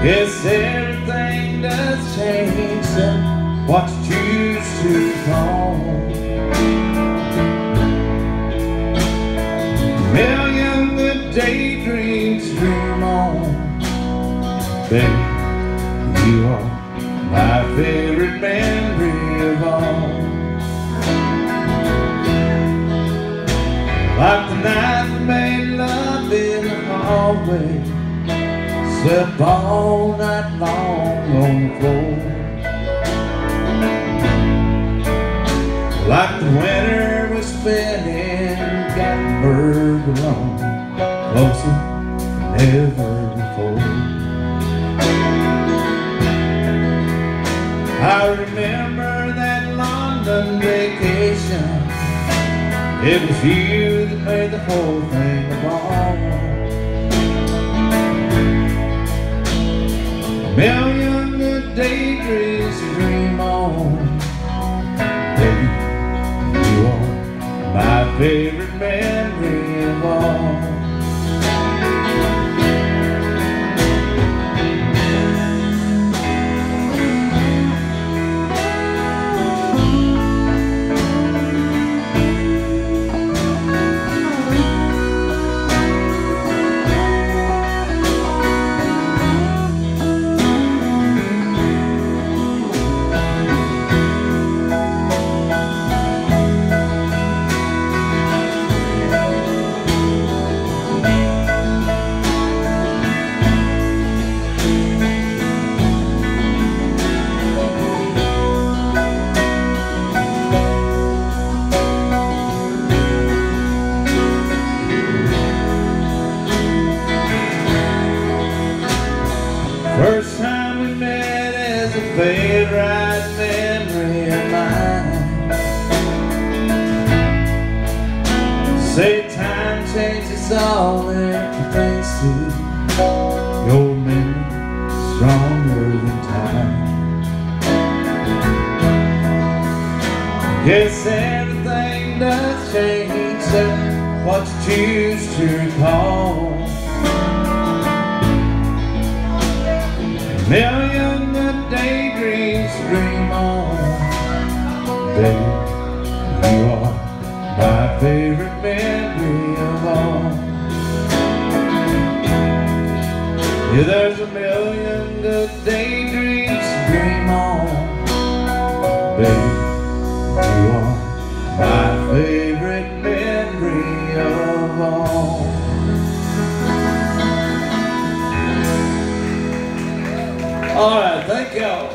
Yes, everything does change, so what you choose to call. Million good daydreams dream on. Baby, you are my favorite memory of all. Like the night we made love in the hallway, slept all night long on the floor. Like the winter we spent in Gatlinburg alone, closer than ever before. I remember that London vacation. It was you that made the whole thing a ball. A million good daydreams to dream on. Baby, you are my favorite memory of all. First time we met is a favorite memory of mine. Say time changes all, and thanks to your memory stronger than time. Yes, everything does change, so what you choose to recall. Million good daydreams to dream on. Baby, you are my favorite memory of all. Yeah, there's a million good daydreams to dream on. Baby, you are my favorite memory of all. All right, thank y'all.